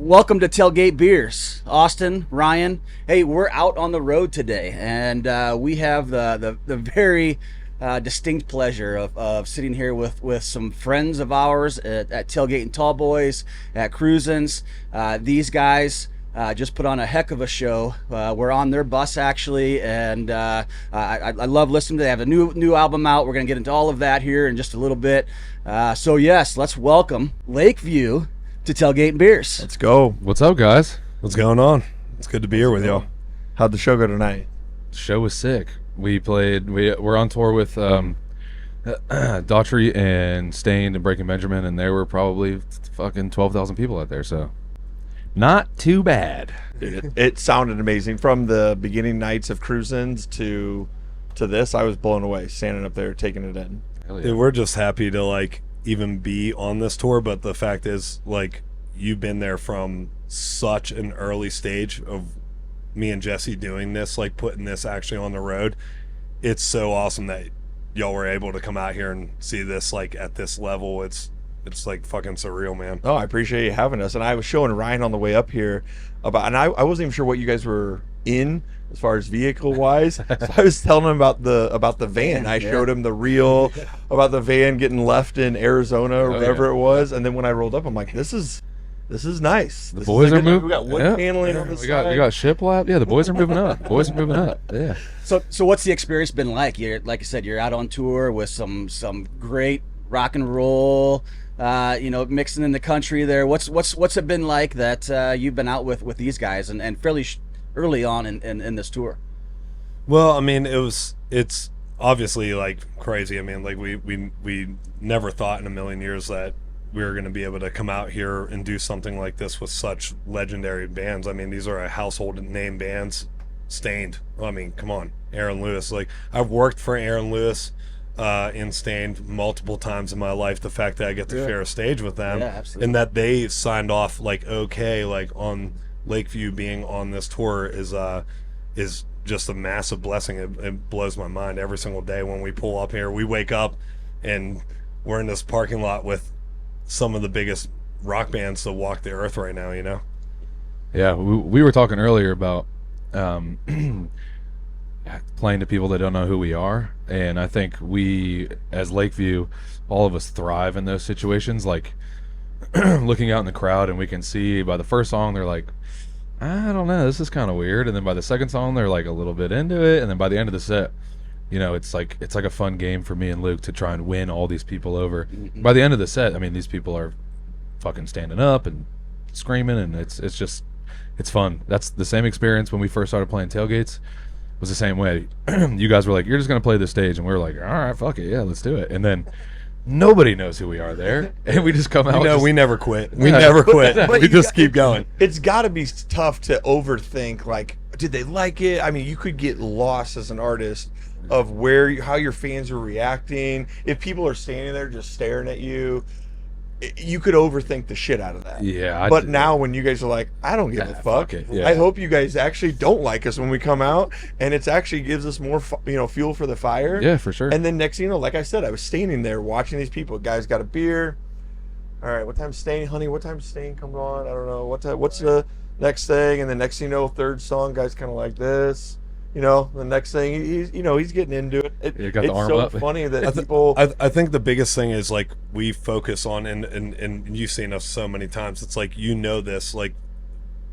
Welcome to Tailgate Beers. Austin, Ryan. Hey, we're out on the road today, and we have the very distinct pleasure of sitting here with some friends of ours at Tailgate and Tallboys, at Cruisin's. These guys just put on a heck of a show. We're on their bus, actually, and I love listening to them. They have a new album out. We're going to get into all of that here in just a little bit. So, yes, let's welcome Lakeview to Tailgate and Beers. Let's go. What's up, guys? What's going on? It's good to be here with y'all. How'd the show go tonight? The show was sick. We're on tour with Daughtry and Stained and Breaking Benjamin, and there were probably fucking 12,000 people out there, so not too bad. It sounded amazing. From the beginning nights of Cruisin's to this, I was blown away standing up there taking it in. Hell yeah. Dude, we're just happy to even be on this tour, but the fact is you've been there from such an early stage of me and Jesse doing this, putting this actually on the road. It's so awesome that y'all were able to come out here and see this at this level. It's fucking surreal, man. Oh, I appreciate you having us. And I was showing Ryan on the way up here and I wasn't even sure what you guys were in as far as vehicle wise. So I was telling him about the van. I showed him the reel about the van getting left in Arizona or wherever it was. And then when I rolled up, I'm like, this is nice. The boys are moving. We got wood paneling on the side. We got shiplap. Yeah, the boys are moving up. Yeah. So what's the experience been like? Like I said, you're out on tour with some great rock and roll, mixing in the country there. What's it been like that you've been out with these guys and fairly early on in this tour? Well, I mean, it's obviously crazy. I mean, we never thought in a million years that we were going to be able to come out here and do something like this with such legendary bands. I mean, these are household name bands. Stained. I mean, come on, Aaron Lewis. I've worked for Aaron Lewis in Stained multiple times in my life. The fact that I get to share a stage with them, and that they signed off on Lakeview being on this tour is just a massive blessing. It blows my mind every single day when we pull up here. We wake up and we're in this parking lot with some of the biggest rock bands to walk the earth right now, Yeah, we were talking earlier about playing to people that don't know who we are, and I think we, as Lakeview, all of us thrive in those situations. Looking out in the crowd, and we can see by the first song they're like, I don't know, this is kind of weird, and then by the second song they're a little bit into it, and then by the end of the set, it's like a fun game for me and Luke to try and win all these people over. Mm-hmm. By the end of the set, I mean, these people are fucking standing up and screaming, and it's fun. That's the same experience when we first started playing Tailgates. Was the same way. You guys were like, you're just gonna play this stage, and we were like, all right, fuck it, yeah, let's do it. And then nobody knows who we are there, and we just come out. We never quit. We never quit. We just keep going. It's got to be tough to overthink. Did they like it? I mean, you could get lost as an artist of how your fans are reacting. If people are standing there just staring at you, you could overthink the shit out of that. Yeah. But now when you guys are like, I don't give a fuck. Yeah. I hope you guys actually don't like us when we come out, and it actually gives us more, fuel for the fire. Yeah, for sure. And then next thing you know, like I said, I was standing there watching these people. Guys got a beer. All right, what time's Stain, honey? What time's Stain comes on? I don't know. What's the next thing? And the next thing you know, third song, guys kind of like this. The next thing, he's getting into it. You got the arm so up. Funny that people. I think the biggest thing is we focus on, and you've seen us so many times. It's this.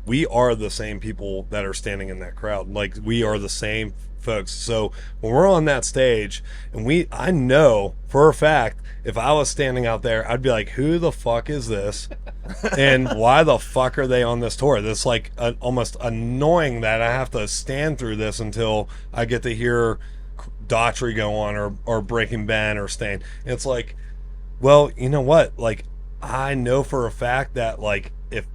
We are the same people that are standing in that crowd. We are the same folks. So when we're on that stage, and I know for a fact, if I was standing out there, I'd be like, who the fuck is this? And why the fuck are they on this tour? That's almost annoying that I have to stand through this until I get to hear Daughtry go on or Breaking Ben or Stain. It's well, you know what? I know for a fact that if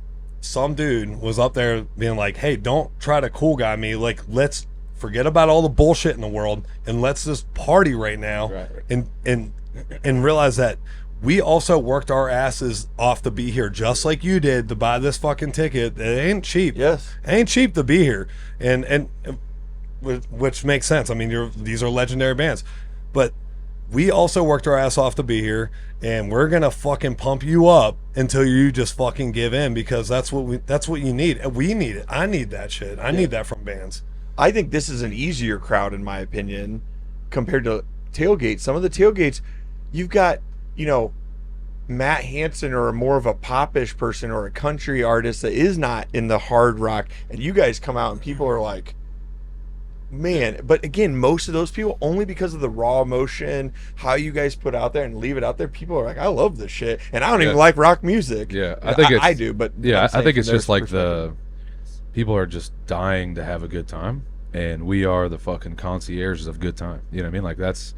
some dude was up there being like, hey, don't try to cool guy me, let's forget about all the bullshit in the world and let's just party right now. Right. And realize that we also worked our asses off to be here, just like you did, to buy this fucking ticket. It ain't cheap. Yes, it ain't cheap to be here, and which makes sense. I mean, these are legendary bands, but we also worked our ass off to be here, and we're gonna fucking pump you up until you just fucking give in, because that's what you need. We need it. I need that shit. I need that from bands. I think this is an easier crowd, in my opinion, compared to Tailgate. Some of the Tailgates, you've got, you know, Matt Hansen, or more of a popish person or a country artist that is not in the hard rock, and you guys come out and people are like, man. But again, most of those people, only because of the raw emotion, how you guys put out there and leave it out there, people are like, I love this shit, and I don't even like rock music. Yeah, I think I do, but yeah, I think it's from their just like perspective. people are just dying to have a good time, and we are the fucking concierges of good time. You know what I mean? Like that's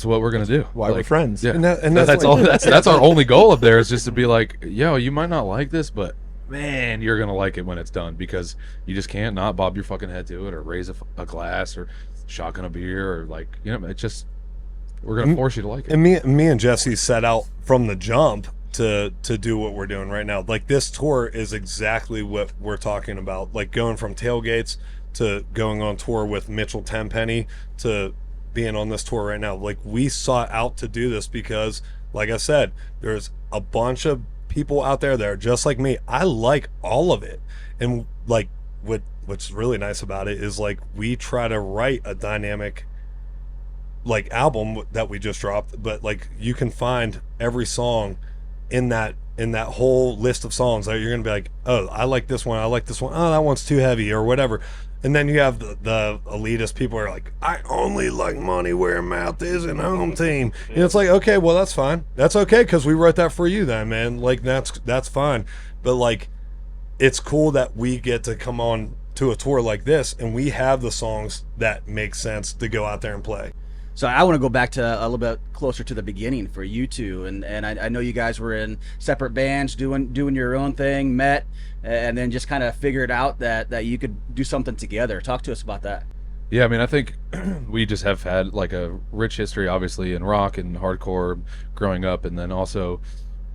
what we're gonna do. Why like, we're friends. Yeah, And that's like- all. That's our only goal up there, is just to be like, yo, you might not like this, but man, you're gonna like it when it's done, because you just can't not bob your fucking head to it, or raise a glass, or shotgun a beer, or like, you know, it's just, we're gonna force you to like it. And me and Jesse set out from the jump to do what we're doing right now. Like, this tour is exactly what we're talking about. Like, going from Tailgates to going on tour with Mitchell Tenpenny to being on this tour right now. Like, we sought out to do this because, like I said, there's a bunch of people out there that are just like me. I like all of it. And like, what's really nice about it is, like, we try to write a dynamic, like, album that we just dropped, but like, you can find every song in that whole list of songs that you're gonna be like, oh, I like this one, oh, that one's too heavy, or whatever. And then you have the elitist people who are like, I only like Money Where Mouth Is and Home Team. And it's like, okay, well, that's fine. That's okay, because we wrote that for you then, man. Like, that's fine. But like, it's cool that we get to come on to a tour like this, and we have the songs that make sense to go out there and play. So I want to go back to a little bit closer to the beginning for you two, and I know you guys were in separate bands doing your own thing, met, and then just kind of figured out that you could do something together. Talk to us about that. Yeah, I mean, I think we just have had like a rich history, obviously, in rock and hardcore growing up, and then also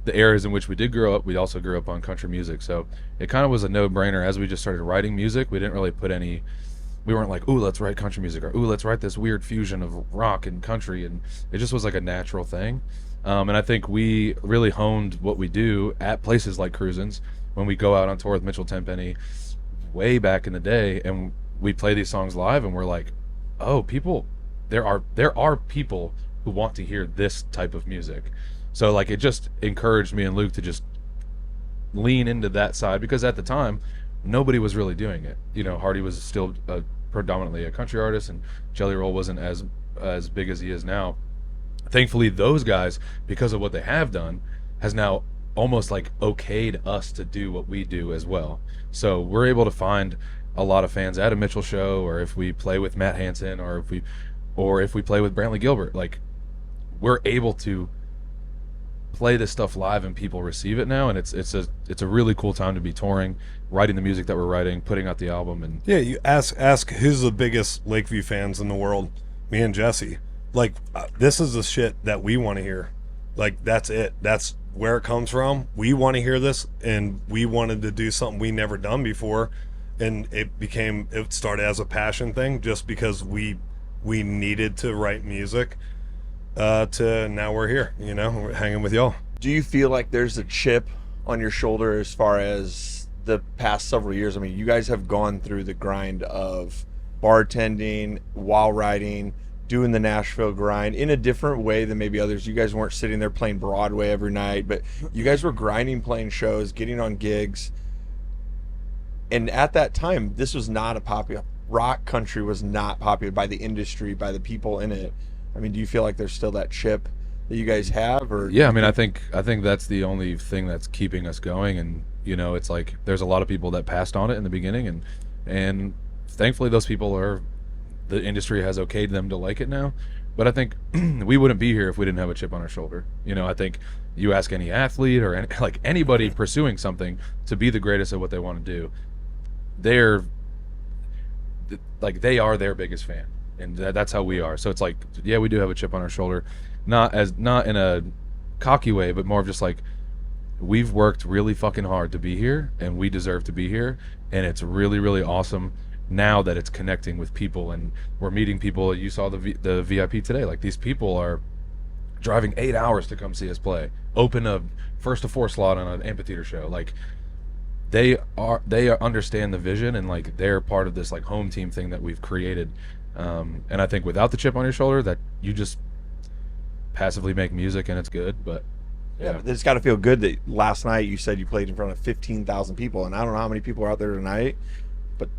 the areas in which we did grow up, we also grew up on country music. So it kind of was a no-brainer as we just started writing music. We didn't really put any, we weren't like, ooh, let's write country music, or ooh, let's write this weird fusion of rock and country, and it just was like a natural thing. And I think we really honed what we do at places like Cruisin's when we go out on tour with Mitchell Tenpenny way back in the day, and we play these songs live, and we're like, oh, there are people who want to hear this type of music. So like, it just encouraged me and Luke to just lean into that side, because at the time nobody was really doing it. You know, Hardy was still predominantly a country artist, and Jelly Roll wasn't as big as he is now. Thankfully, those guys, because of what they have done, has now almost like okayed us to do what we do as well. So we're able to find a lot of fans at a Mitchell show, or if we play with Matt Hansen, or if we play with Brantley Gilbert, like, we're able to play this stuff live and people receive it now, and it's a really cool time to be touring, writing the music that we're writing, putting out the album. And Yeah, you ask who's the biggest Lakeview fans in the world? Me and Jesse. Like, this is the shit that we want to hear. Like, that's it. That's where it comes from. We want to hear this, and we wanted to do something we never done before, and it started as a passion thing, just because we needed to write music. To now we're here, you know, we're hanging with y'all. Do you feel like there's a chip on your shoulder as far as the past several years? I mean, you guys have gone through the grind of bartending while writing, doing the Nashville grind in a different way than maybe others. You guys weren't sitting there playing Broadway every night, but you guys were grinding, playing shows, getting on gigs. And at that time, this was not a popular, rock country was not popular by the industry, by the people in it. I mean, do you feel like there's still that chip that you guys have? Or yeah, I mean, I think that's the only thing that's keeping us going. And you know, it's like there's a lot of people that passed on it in the beginning, and thankfully those people are, the industry has okayed them to like it now. But I think we wouldn't be here if we didn't have a chip on our shoulder. You know, I think you ask any athlete or like anybody pursuing something to be the greatest at what they want to do, they are their biggest fan. And that's how we are. So it's like, yeah, we do have a chip on our shoulder, not in a cocky way, but more of just like, we've worked really fucking hard to be here, and we deserve to be here, and it's really, really awesome. now that it's connecting with people and we're meeting people. You saw the VIP today. Like, these people are driving 8 hours to come see us play, open a 1st to 4 slot on an amphitheater show. Like, they understand the vision, and like they're part of this like home team thing that we've created. And I think without the chip on your shoulder, that you just passively make music and it's good. But yeah, but it's got to feel good that last night you said you played in front of 15,000 people, and I don't know how many people are out there tonight, but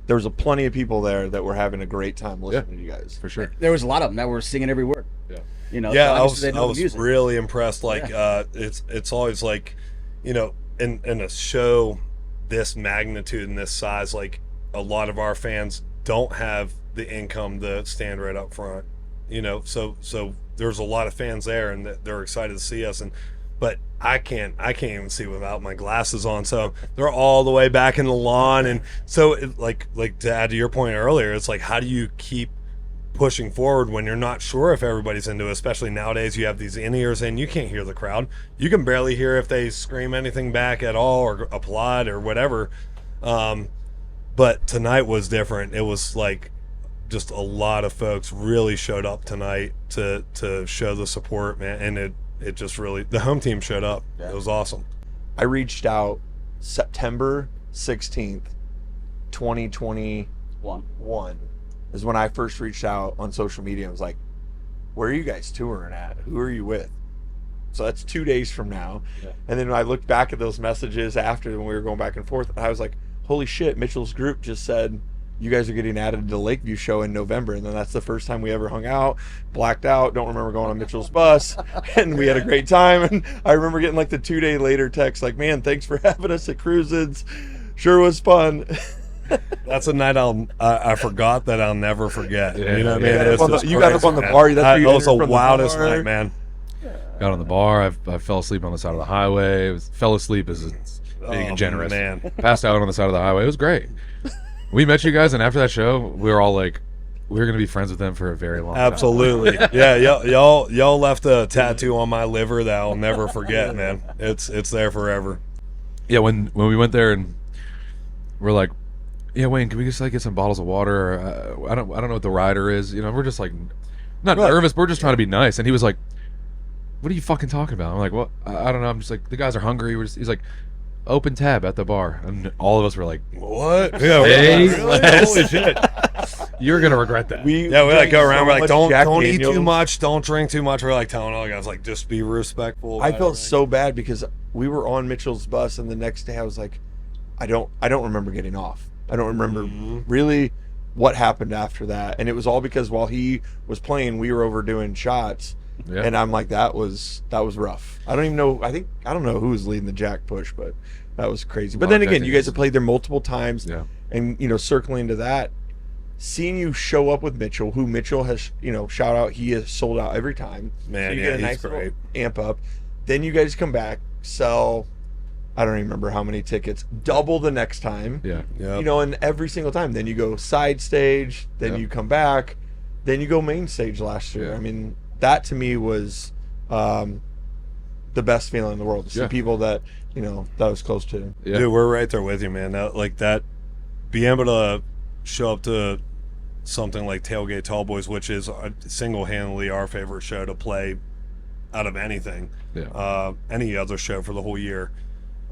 there was plenty of people there that were having a great time listening to you guys. For sure. There was a lot of them that were singing every word. Yeah. You know, Yeah, so I obviously was they know the music. really impressed. Like, it's always like, you know, in a show this magnitude and this size, like a lot of our fans don't have the income to stand right up front. You know, so there's a lot of fans there, and they're excited to see us. But I can't even see without my glasses on. So they're all the way back in the lawn, and so like to add to your point earlier, it's like, how do you keep pushing forward when you're not sure if everybody's into it? Especially nowadays, you have these in-ears and you can't hear the crowd. You can barely hear if they scream anything back at all or applaud or whatever. But tonight was different. It was like just a lot of folks really showed up tonight to show the support, man, and it just really, the home team showed up. Yeah. It was awesome. I reached out September 16th, 2021 is when I first reached out on social media. I was like, where are you guys touring at? Who are you with? So that's 2 days from now. Yeah. And then I looked back at those messages after when we were going back and forth, and I was like, holy shit, Mitchell's group just said you guys are getting added to the Lakeview show in November. And then that's the first time we ever hung out, blacked out, don't remember going on Mitchell's bus, and we had a great time. And I remember getting like the 2 day later text like, man, thanks for having us at Cruisin's. Sure was fun. That's a night I forgot that I'll never forget. Yeah, you know what I mean? You got up on the bar. That was the wildest night, man. Got on the bar. I fell asleep on the side of the highway. Fell asleep is being generous. Man. Passed out on the side of the highway. It was great. We met you guys, and after that show, we were all like, we're going to be friends with them for a very long time. Absolutely. Yeah, y'all left a tattoo on my liver that I'll never forget, man. It's there forever. Yeah, when we went there and we're like, yeah, Wayne, can we just like get some bottles of water? I don't know what the rider is. You know, we're just like not nervous, but we're just trying to be nice. And he was like, what are you fucking talking about? I'm like, well, I don't know. I'm just like, the guys are hungry. He's like, open tab at the bar. And all of us were like, what? Yeah, hey, holy shit. You're going to regret that. We like go around. We're like, don't eat too much. Don't drink too much. We're like telling all the guys, like, just be respectful. I felt so bad because we were on Mitchell's bus, and the next day I was like, I don't remember getting off. I don't remember really what happened after that. And it was all because while he was playing, we were over doing shots. Yeah. And I'm like, that was rough. I don't even know. I don't know who was leading the jack push, but that was crazy. But then again, you guys have played there multiple times. Yeah. And, you know, circling to that, seeing you show up with Mitchell, who Mitchell has, you know, shout out, he has sold out every time. Man, so you yeah, get a nice little amp up. Then you guys come back, sell, I don't even remember how many tickets, double the next time. Yeah. Yep. You know, and every single time. Then you go side stage, then you come back, then you go main stage last year. Yeah. I mean, that to me was the best feeling in the world to see people that, you know, that I was close to. Yeah. Dude, we're right there with you, man. That, being able to show up to something like Tailgate Tallboys, which is single-handedly our favorite show to play out of anything, any other show for the whole year.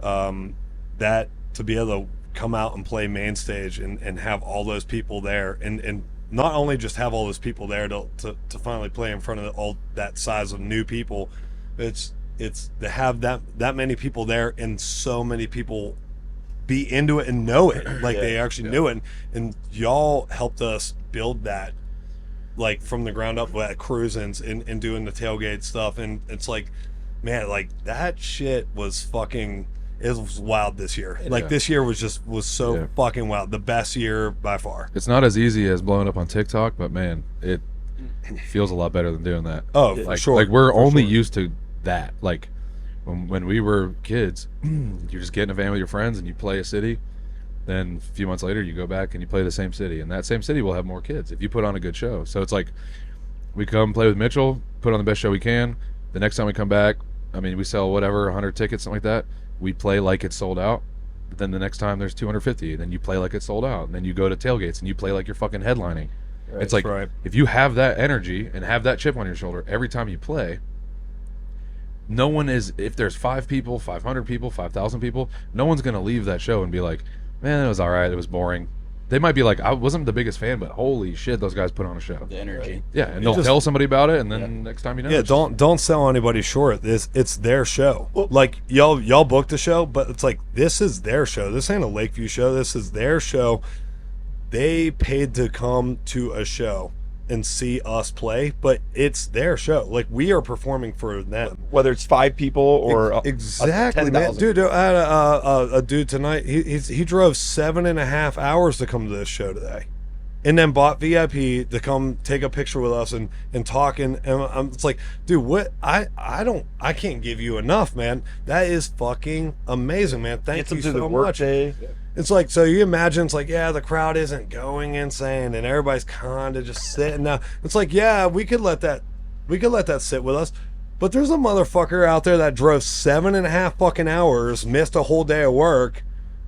That to be able to come out and play main stage and have all those people there, and not only just have all those people there to finally play in front of all that size of new people, it's to have that many people there and so many people be into it and know it, like they actually knew it, and y'all helped us build that, like from the ground up at Cruisin's and doing the tailgate stuff, and it's like, man, like that shit was fucking. It was wild this year. Like this year was so fucking wild. The best year by far. It's not as easy as blowing up on TikTok, but man, it feels a lot better than doing that. Oh, for sure. Like we're only used to that. Like when we were kids, you just get in a van with your friends and you play a city. Then a few months later, you go back and you play the same city, and that same city will have more kids if you put on a good show. So it's like we come play with Mitchell, put on the best show we can. The next time we come back, I mean, we sell whatever 100 tickets, something like that. We play like it's sold out, But then the next time there's 250, and then you play like it's sold out, and then you go to tailgates and you play like you're fucking headlining. Right. It's like Right. if you have that energy and have that chip on your shoulder every time you play, no one is, if there's 5 people, 500 people, 5,000 people, no one's going to leave that show and be like, man, it was all right, it was boring. They might be like, I wasn't the biggest fan, but holy shit, those guys put on a show. The energy. Yeah, and they'll tell somebody about it, and then next time you know. Yeah, it's just- don't sell anybody short. It's their show. Like y'all booked the show, but it's like this is their show. This ain't a Lakeview show. This is their show. They paid to come to a show and see us play, but it's their show. Like we are performing for them. Whether it's 5 people or Exactly, man. 10,000. Dude, I had a dude tonight. He drove 7.5 hours to come to this show today, and then bought VIP to come take a picture with us and talk. And it's like, dude, what? I can't give you enough, man. That is fucking amazing, man. Thank Gets them you through so the much. workday. It's like, so you imagine it's like, yeah, the crowd isn't going insane and everybody's kind of just sitting now. It's like, yeah, we could let that sit with us. But there's a motherfucker out there that drove 7.5 fucking hours, missed a whole day of work,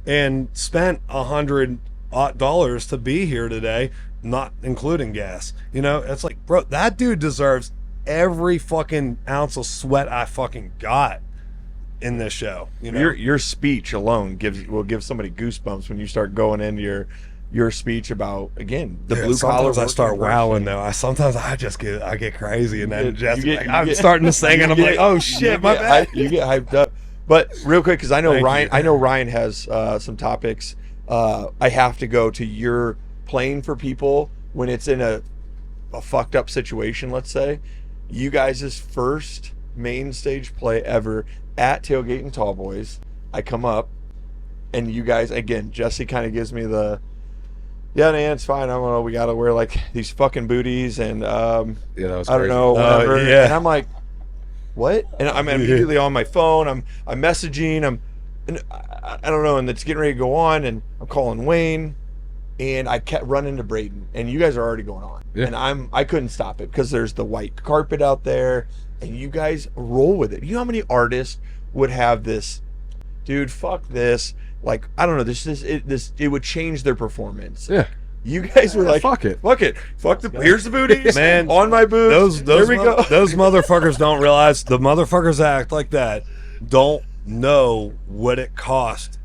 and spent $100 to be here today, not including gas. You know, it's like, bro, that dude deserves every fucking ounce of sweat I fucking got in this show. You know, Your speech alone will give somebody goosebumps when you start going into your speech about, again, the blue collar. Sometimes I start working wowing person. though. Sometimes I get crazy, and then You Jesse, get- like, you I'm get- starting to sing, and I'm like, oh You shit, my get bad. You get hyped up. But real quick, because I know Thank Ryan. you. I know Ryan has some topics. I have to go to your playing for people when it's in a fucked up situation. Let's say you guys' first main stage play ever at Tailgate and Tallboys. I come up, and you guys again. Jesse kind of gives me the, yeah, man, it's fine. I don't know. We got to wear like these fucking booties, and Yeah, that was I don't crazy. know, whatever. yeah. And I'm like, what? And I'm immediately on my phone. I'm messaging. I don't know. And it's getting ready to go on. And I'm calling Wayne, and I kept running to Braden. And you guys are already going on. Yeah. And I couldn't stop it because there's the white carpet out there, and you guys roll with it. You know how many artists would have this, dude? Fuck this. Like, I don't know. It would change their performance. Yeah. You guys were like, fuck it. fuck the. Here's the booties, Man, on my boots. Those There we go. those motherfuckers don't realize, the motherfuckers that act like that don't know what it cost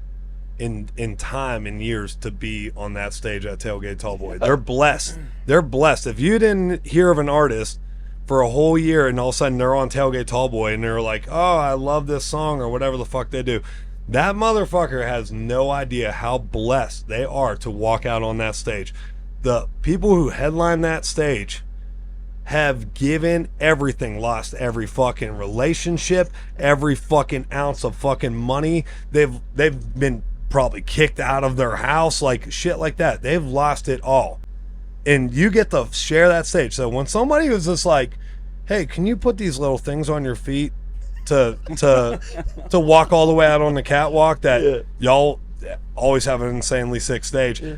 in time and years to be on that stage at Tailgate Tallboy. They're blessed. They're blessed. If you didn't hear of an artist for a whole year and all of a sudden they're on Tailgate Tallboy and they're like, oh, I love this song or whatever the fuck they do, that motherfucker has no idea how blessed they are to walk out on that stage. The people who headline that stage have given everything, lost every fucking relationship, every fucking ounce of fucking money. They've been probably kicked out of their house, like shit like that. They've lost it all. And you get to share that stage. So when somebody was just like, hey, can you put these little things on your feet to walk all the way out on the catwalk that y'all always have an insanely sick stage? Yeah.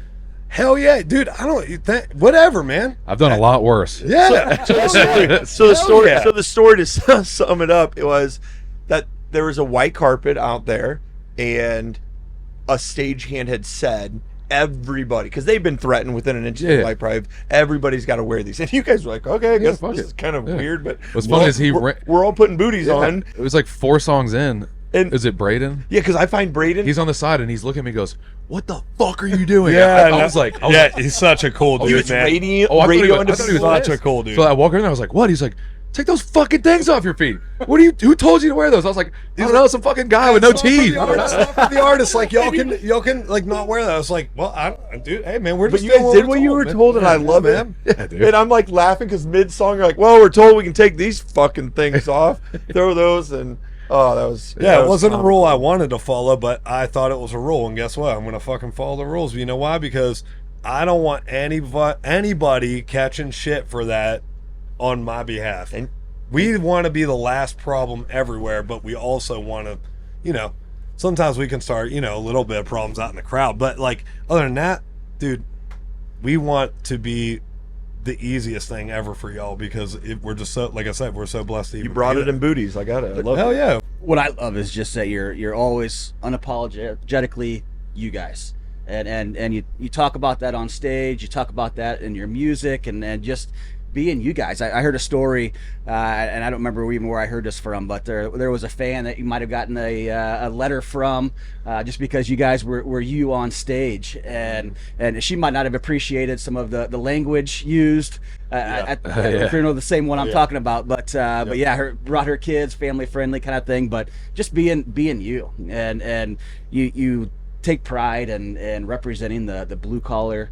Hell yeah, dude. I don't whatever, man. I've done a lot worse. Yeah. So the story to sum it up, it was that there was a white carpet out there, and a stagehand had said, everybody, because they've been threatened within an inch of their life, probably, everybody's got to wear these. And you guys were like, okay, I guess fuck this it. is kind of Yeah. weird, but What's funny is we're all putting booties on. It was like 4 songs in. And- Is it Braden? Yeah, because I find Braden. He's on the side and he's looking at me and goes, what the fuck are you doing? Yeah, I was like, he's such a cool he dude, was man. radio, Oh, I thought he radio was- I thought he was Such a pissed. cool dude. So I walk in there, I was like, what? He's like, take those fucking things off your feet. Who told you to wear those? I was like, I don't know, some fucking guy with no teeth. The artist, like y'all can like not wear that. I was like, well, dude, hey man, we're But just you doing guys did what we're you told, were man. told, and I love it. man. Yeah, dude. And I'm like laughing because mid-song, you're like, well, we're told we can take these fucking things off, throw those, and that was Yeah, it wasn't a rule I wanted to follow, but I thought it was a rule, and guess what? I'm gonna fucking follow the rules. You know why? Because I don't want anybody catching shit for that on my behalf. And we want to be the last problem everywhere, but we also want to, sometimes we can start, a little bit of problems out in the crowd. But like other than that, dude, we want to be the easiest thing ever for y'all, because we're just so, like I said, we're so blessed to You even brought be it in booties. I got it. I love Hell it. yeah. What I love is just that you're always unapologetically you guys, and you talk about that on stage, you talk about that in your music, and just being you guys. I heard a story, and I don't remember even where I heard this from, but there was a fan that you might have gotten a letter from, just because you guys were you on stage, and she might not have appreciated some of the language used. If you know the same one I'm talking about, but yeah, brought her kids, family friendly kind of thing, but just being you, and you take pride in representing the blue collar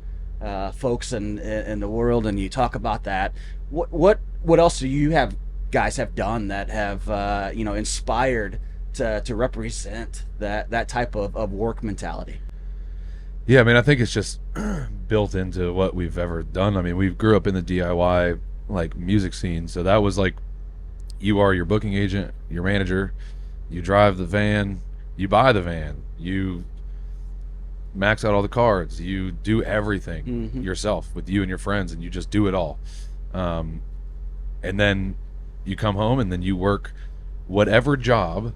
folks in the world, and you talk about that. What else do you guys have done that have inspired to represent that type of work mentality? Yeah, I mean, I think it's just built into what we've ever done. I mean, we grew up in the DIY like music scene, so that was like, you are your booking agent, your manager, you drive the van, you buy the van, you max out all the cards, you do everything yourself with you and your friends, and you just do it all. And then you come home, and then you work whatever job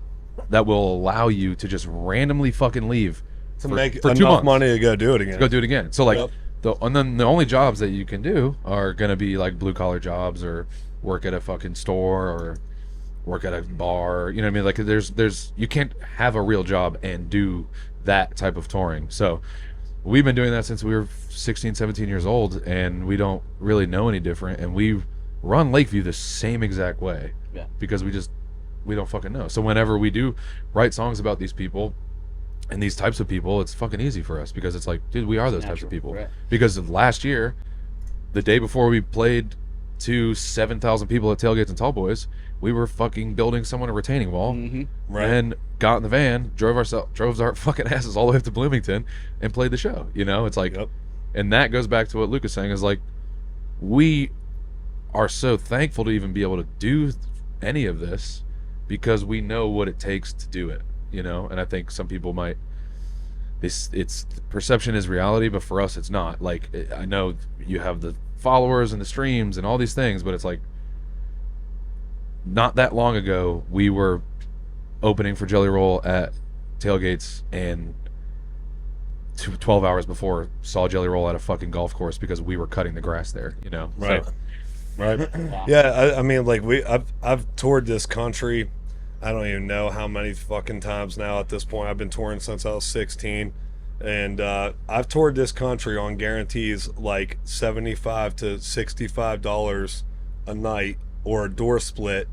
that will allow you to just randomly fucking leave To make for 2 enough months money to go do it again. to go do it again. So like, Yep. and then the only jobs that you can do are gonna be like blue collar jobs, or work at a fucking store, or work at a bar. You know what I mean? Like, there's you can't have a real job and do that type of touring. So we've been doing that since we were 16, 17 years old, and we don't really know any different. And we run Lakeview the same exact way, because we don't fucking know. So whenever we do write songs about these people and these types of people, it's fucking easy for us, because it's like, dude, we are those types of people. Right. Because last year, the day before we played to 7,000 people at Tailgates and Tallboys, we were fucking building someone a retaining wall, and got in the van, drove our fucking asses all the way up to Bloomington, and played the show. You know, it's like, and that goes back to what Luke is saying, is like, we are so thankful to even be able to do any of this, because we know what it takes to do it. You know, and I think some people might, it's perception is reality, but for us it's not. Like, I know you have the followers and the streams and all these things, but it's like, not that long ago we were opening for Jelly Roll at Tailgates, and 12 hours before saw Jelly Roll at a fucking golf course, because we were cutting the grass there, you know. Right. So, Right. Yeah, I mean, like, I've toured this country, I don't even know how many fucking times now at this point. I've been touring since I was 16, and I've toured this country on guarantees like $75 to $65 a night, or a door split,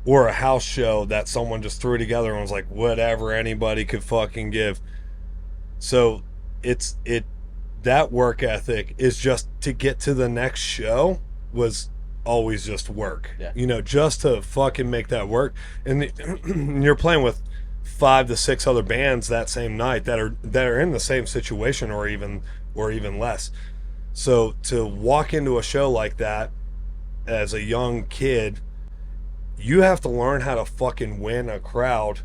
or a house show that someone just threw together and was like, whatever anybody could fucking give. So that work ethic is just to get to the next show was always just work, you know, just to fucking make that work. And you're playing with 5 to 6 other bands that same night that are in the same situation, or even less. So to walk into a show like that as a young kid, you have to learn how to fucking win a crowd,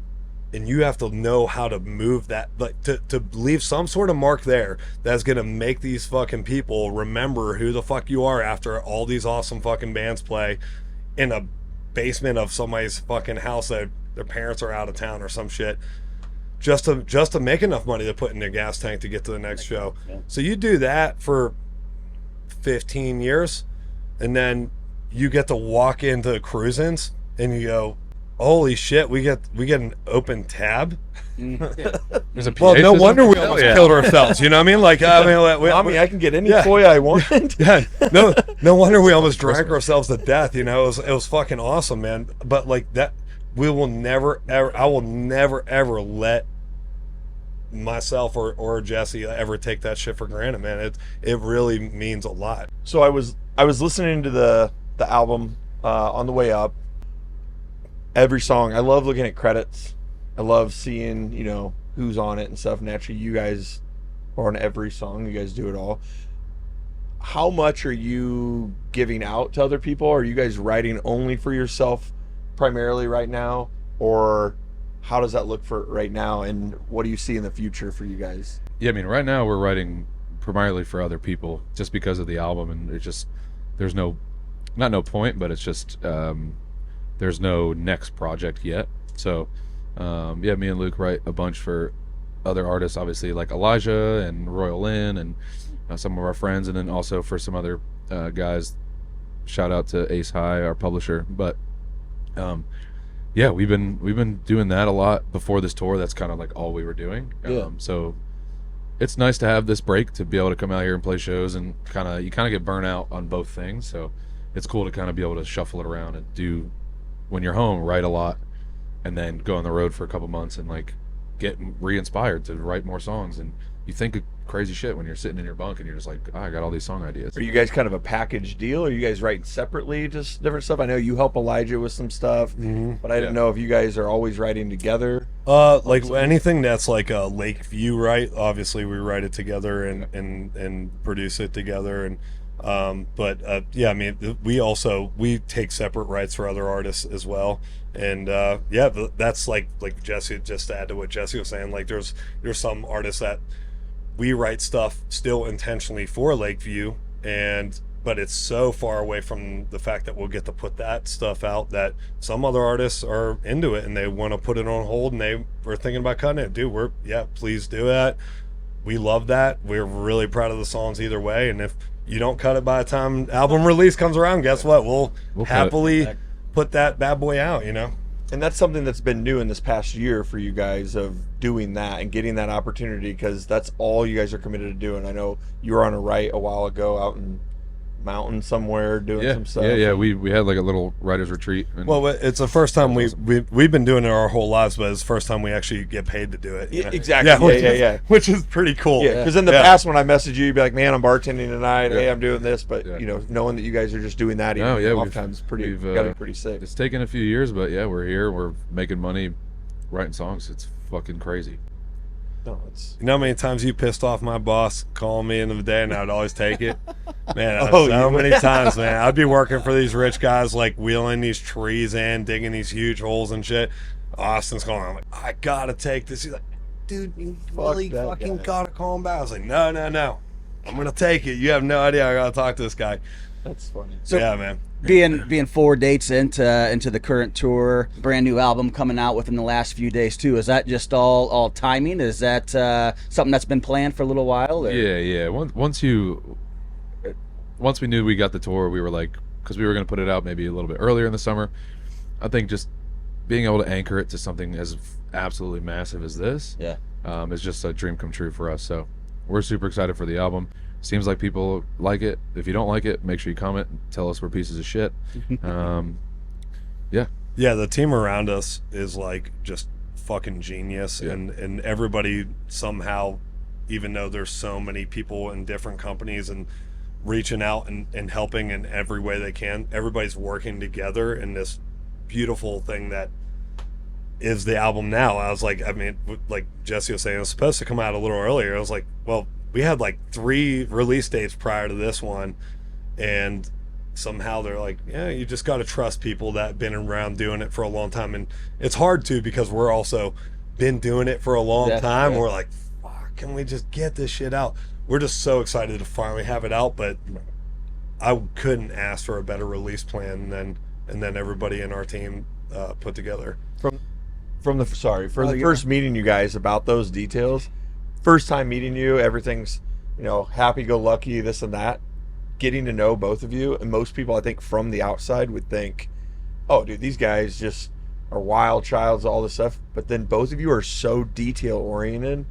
and you have to know how to move that, like, to leave some sort of mark there that's gonna make these fucking people remember who the fuck you are after all these awesome fucking bands play in a basement of somebody's fucking house that their parents are out of town or some shit, just to make enough money to put in their gas tank to get to the next show. So you do that for 15 years, and then you get to walk into cruisins and you go, holy shit, we get an open tab. there's a Well, PA no system? wonder we Hell almost yeah. killed ourselves. You know what I mean? Like, I can get any toy I want. yeah, no wonder we almost drank ourselves to death. You know, it was fucking awesome, man. But like that, I will never ever let myself or Jesse ever take that shit for granted, man. It really means a lot. So I was listening to the album on the way up. Every song, I love looking at credits. I love seeing, you know, who's on it and stuff. Naturally, you guys are on every song. You guys do it all. How much are you giving out to other people? Are you guys writing only for yourself primarily right now? Or how does that look for right now? And what do you see in the future for you guys? Yeah, I mean, right now we're writing primarily for other people, just because of the album, and it's just there's not no point, but it's just there's no next project yet. So yeah, me and Luke write a bunch for other artists, obviously like Elijah and Royal Lynn and some of our friends, and then also for some other guys. Shout out to Ace High, our publisher. But yeah, we've been doing that a lot before this tour. That's kind of like all we were doing. So it's nice to have this break to be able to come out here and play shows, and you kind of get burnt out on both things. So it's cool to kind of be able to shuffle it around and do, when you're home, write a lot, and then go on the road for a couple months and like get re-inspired to write more songs. And you think of crazy shit when you're sitting in your bunk and you're just like, I got all these song ideas. Are you guys kind of a package deal? Are you guys writing separately, just different stuff? I know you help Elijah with some stuff, but I didn't know if you guys are always writing together. Like anything that's like a Lakeview, right? Obviously, we write it together and produce it together, and but yeah, I mean, we take separate rights for other artists as well, and yeah, that's like Jesse. Just to add to what Jesse was saying, like there's some artists that we write stuff still intentionally for Lakeview, but it's so far away from the fact that we'll get to put that stuff out that some other artists are into it and they want to put it on hold and they were thinking about cutting it. Dude, please do that. We love that. We're really proud of the songs either way. And if you don't cut it by the time album release comes around, guess what? We'll happily put that bad boy out, you know? And that's something that's been new in this past year for you guys, of doing that and getting that opportunity, because that's all you guys are committed to doing. I know you were on a write a while ago out in mountain somewhere doing some stuff. Yeah. We had like a little writer's retreat. Well, it's the first time we've been doing it our whole lives, but it's the first time we actually get paid to do it. You know? Exactly. Yeah. Which is pretty cool. Yeah, because in the past when I messaged you, you'd be like, man, I'm bartending tonight. Hey, I'm doing this. But, you know, knowing that you guys are just doing that oftentimes got to be pretty sick. It's taken a few years, but yeah, we're here. We're making money writing songs. It's fucking crazy. No, you know how many times you pissed off my boss calling me in the day and I'd always take it? Man, so many times, man. I'd be working for these rich guys, like wheeling these trees in, digging these huge holes and shit. Austin's calling. I'm like, I gotta take this. He's like, dude, you really fucking gotta calm down. I was like, no. I'm gonna take it. You have no idea. I gotta talk to this guy. That's funny. So, yeah, man. Being 4 dates into the current tour, brand new album coming out within the last few days too. Is that just all timing? Is that something that's been planned for a little while? Or? Yeah. Once we knew we got the tour, we were like, because we were going to put it out maybe a little bit earlier in the summer. I think just being able to anchor it to something as absolutely massive as this, is just a dream come true for us. So we're super excited for the album. Seems like people like it. If you don't like it, make sure you comment and tell us we're pieces of shit. Yeah, the team around us is like just fucking genius, and everybody somehow, even though there's so many people in different companies and reaching out and helping in every way they can, everybody's working together in this beautiful thing that is the album now. I was like, I mean, like Jesse was saying, it was supposed to come out a little earlier. I was like, well, we had like 3 release dates prior to this one, and somehow they're like, yeah, you just got to trust people that have been around doing it for a long time. And it's hard to, because we're also been doing it for a long time. We're like, fuck, can we just get this shit out? We're just so excited to finally have it out, but I couldn't ask for a better release plan than everybody in our team put together. For the first meeting you guys about those details, first time meeting you, everything's, you know, happy-go-lucky, this and that. Getting to know both of you, and most people, I think, from the outside would think, oh, dude, these guys just are wild childs, all this stuff. But then both of you are so detail-oriented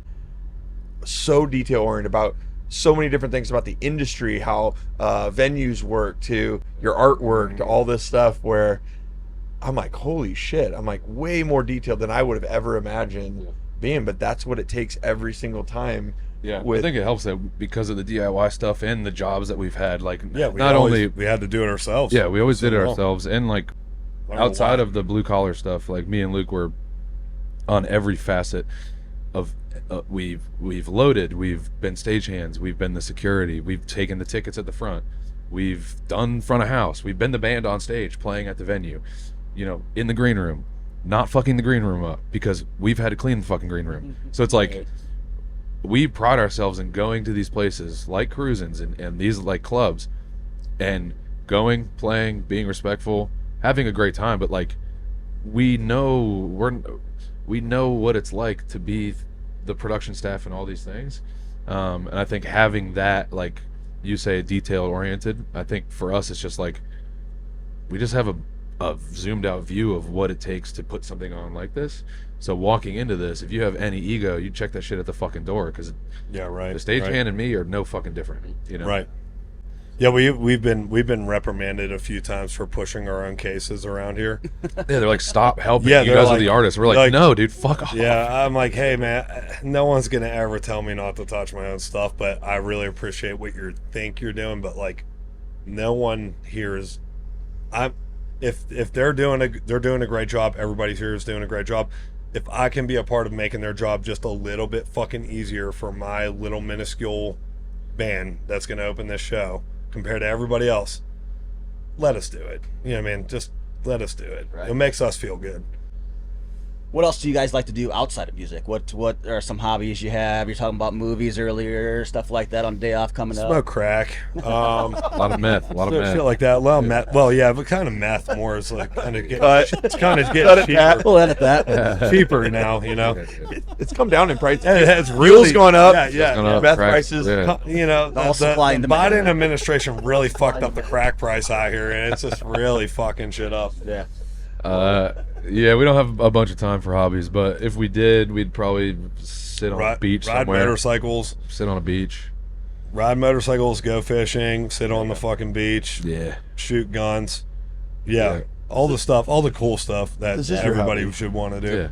about so many different things about the industry, how venues work, to your artwork, to all this stuff, where I'm like, holy shit, I'm like way more detailed than I would have ever imagined being, but that's what it takes every single time. I think it helps that because of the DIY stuff and the jobs that we've had, like we had to do it ourselves. Yeah, we always did it ourselves, and like outside of the blue collar stuff, like me and Luke were on every facet of we've loaded, we've been stagehands, we've been the security, we've taken the tickets at the front, we've done front of house, we've been the band on stage playing at the venue, you know, in the green room, not fucking the green room up because we've had to clean the fucking green room. So it's like we pride ourselves in going to these places like Cruisins and these like clubs and going, playing, being respectful, having a great time. But like, we know what it's like to be the production staff and all these things. And I think having that, like you say, detail oriented, I think for us it's just like we just have a zoomed out view of what it takes to put something on like this. So walking into this, if you have any ego, you check that shit at the fucking door, because Yeah, right. the stagehand right. and me are no fucking different, you know? Right. Yeah, we've been reprimanded a few times for pushing our own cases around here. Yeah, they're like, stop helping. Yeah, you they're guys are like- the artists. We're like, like- no, dude, fuck off. Yeah, I'm like, hey man, no one's gonna ever tell me not to touch my own stuff, but I really appreciate what you think you're doing. But like, no one here is. If they're doing a great job, everybody here is doing a great job. If I can be a part of making their job just a little bit fucking easier for my little minuscule band that's gonna open this show compared to everybody else, let us do it. You know what I mean? Just let us do it. Right. It makes us feel good. What else do you guys like to do outside of music? What are some hobbies you have? You're talking about movies earlier, stuff like that on day off coming up. Smoke crack. A lot of meth. A lot of meth. Shit like that. A lot of meth. Well, yeah, but kind of meth more is like kind of getting. It's kind of Cut getting it, cheaper. Pat. We'll edit that. Cheaper now, you know. It's come down in price. And it's Fuel's really going up. Yeah, yeah. Going up, Meth crack, prices. yeah. You know, All supply and the demand. Biden administration really fucked up the crack price out here, and it's just really fucking shit up. Yeah. Yeah, we don't have a bunch of time for hobbies, but if we did, we'd probably sit on a beach ride somewhere. motorcycles, Sit on a beach. go fishing, sit on the fucking beach, Yeah. shoot guns. Yeah, Yeah. all the stuff, all the cool stuff that This is your everybody hobby. should want to do. Yeah.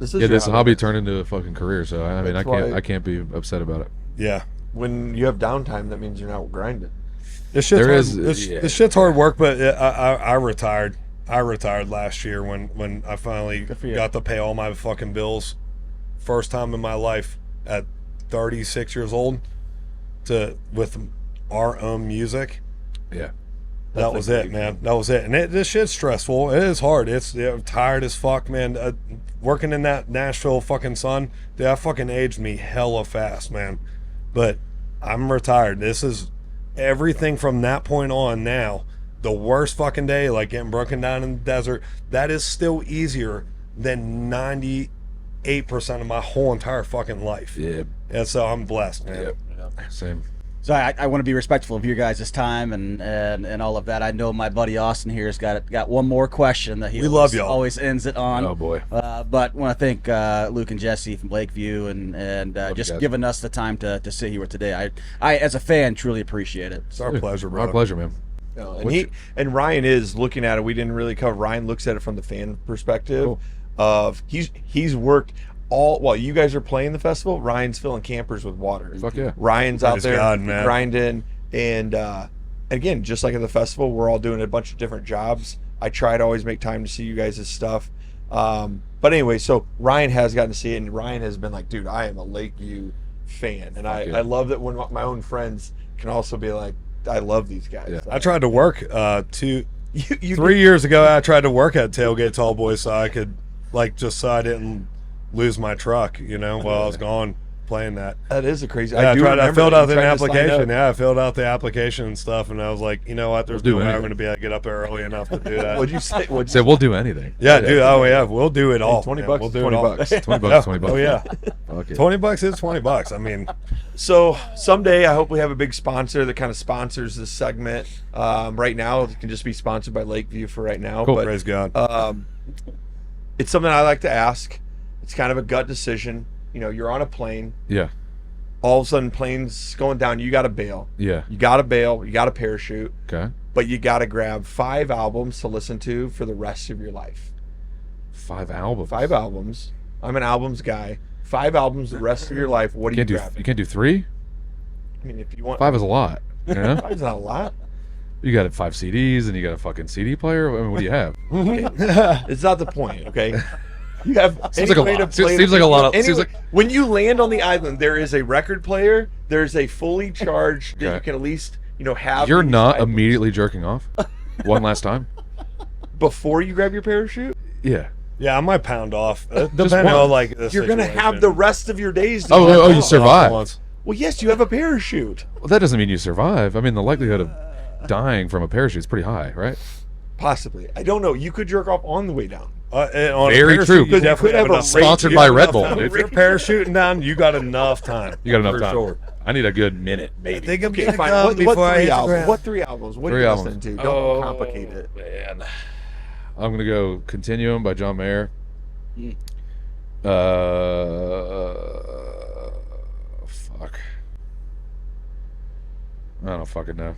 This Yeah, your this hobby turned into a fucking career, so I mean, That's I can't why- I can't be upset about it. Yeah. When you have downtime, that means you're not grinding. This shit's There hard, is- yeah. this shit's hard work, but I retired. I retired last year when I finally for you. got to pay all my fucking bills. First time in my life at 36 years old with our own music. Yeah. That was it, man. That was it. And this shit's stressful. It is hard. I'm tired as fuck, man. Working in that Nashville fucking sun, dude, that fucking aged me hella fast, man. But I'm retired. This is everything from that point on now. The worst fucking day, like getting broken down in the desert, that is still easier than 98% of my whole entire fucking life. Yeah. And so I'm blessed, man. Yep. Same. So I want to be respectful of your guys' time and all of that. I know my buddy Austin here has got one more question that he We love y'all. always ends it on. Oh boy. But want to thank Luke and Jesse from Lakeview and you just guys. giving us the time to sit here today. I as a fan truly appreciate it. It's our pleasure, bro. My pleasure, man. And Ryan is looking at it. We didn't really cover. Ryan looks at it from the fan perspective Cool. of he's worked all while you guys are playing the festival. Ryan's filling campers with water. Fuck yeah. Ryan's out Praise there God, man. grinding, and again, just like at the festival, we're all doing a bunch of different jobs. I try to always make time to see you guys' stuff. But anyway, so Ryan has gotten to see it, and Ryan has been like, dude, I am a Lakeview fan, and yeah. I love that when my own friends can also be like, I love these guys. Yeah. I tried to work You 3 years ago. I tried to work at Tailgate Tallboys so I could so I didn't lose my truck, while I was gone playing that. That is a crazy. Yeah, I remember filled that out you the tried to sign application. up. Yeah, I filled out the application and stuff, and I was like, you know what? There's We'll do no way I'm anything. going to be able to get up there early enough to do that. What'd you say? What'd you Say we'll do anything. Yeah, dude. Oh yeah, we'll do it all. 20 man. bucks, We'll do 20 it all. bucks. 20 bucks, 20 bucks. Oh yeah, Okay. $20 is $20. I mean, So someday I hope we have a big sponsor that kind of sponsors this segment. Right now it can just be sponsored by Lakeview for right now. Cool. But praise God. it's something I like to ask. It's kind of a gut decision. You're on a plane. Yeah. All of a sudden, plane's going down. You got to bail. Yeah. You got to bail. You got to parachute. Okay. But you got to grab 5 albums to listen to for the rest of your life. 5 albums. 5 albums. I'm an albums guy. 5 albums the rest of your life. What do you grab? You can't do 3? I mean, if you want 5 is a lot. You know? 5's not a lot. You got 5 CDs and you got a fucking CD player. I mean, what do you have? It's not the point, okay? You have Seems like a any way lot. to play Seems the like a lot of- anyway, seems like- when you land on the island, there is a record player. There's a fully charged that Okay. you can at least have. You're these not items. immediately jerking off one last time? before you grab your parachute. Yeah. Yeah, I might pound off. Just Depending one. on the You're gonna have situation. the rest of your days. To Oh, jerk you off. survive. Once. Well, yes, you have a parachute. Well, that doesn't mean you survive. I mean, the likelihood of dying from a parachute is pretty high, right? Possibly. I don't know. You could jerk off on the way down. On Very a parachute, true. you Because you definitely could have have a enough rate- Sponsored you by have Red enough Bull, time. dude. If you're parachuting down, you got enough time. You got enough for time. Sure. I need a good minute, maybe. Think I'm Okay, gonna fine. come What before I three hit the albums? ground. What 3 albums? What Three are you albums. listening to? Don't complicate it. Man. I'm gonna go Continuum by John Mayer. Fuck. I don't fucking know.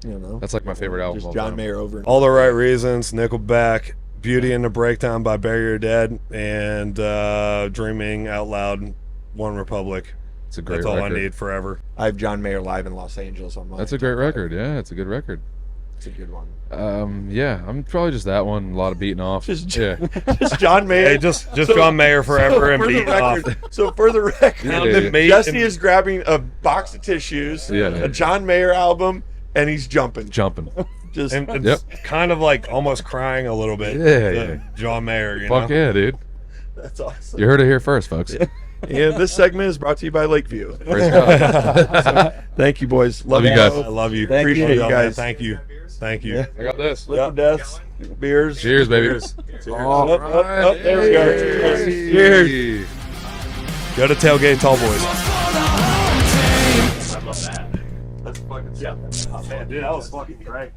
You know. That's like my favorite album. of Just all John time. Mayer over. All the Right Reasons, Nickelback, Beauty and the Breakdown by Bury Your Dead, and Dreaming Out Loud, One Republic. It's a great That's all record. I need forever. I have John Mayer live in Los Angeles on my. That's a great record. Yeah, it's a good record. It's a good one. Yeah, I'm probably just that one. A lot of beating off. Just yeah. Just John Mayer. Hey, just John Mayer forever and for the beating off. record, so for the record, Yeah. Jesse is grabbing a box of tissues, Yeah. a John Mayer album, and he's jumping. Jumping. Just And it's kind of like almost crying a little bit. Yeah, to yeah. John Mayer, you Fuck know? yeah, dude. that's awesome. You heard it here first, folks. And this segment is brought to you by Lakeview. Praise God. Thank you, boys. Love you guys. I love you. Thank Appreciate you. you Love y'all, man. guys. Thank you. Thank you. Yeah. I got this. Liquid deaths, beers. Cheers, baby. Cheers. All Up, up, up. There we go. Hey. Cheers. Go to Tailgate Tallboys. That's fucking yeah. Oh, man, dude, that was fucking great.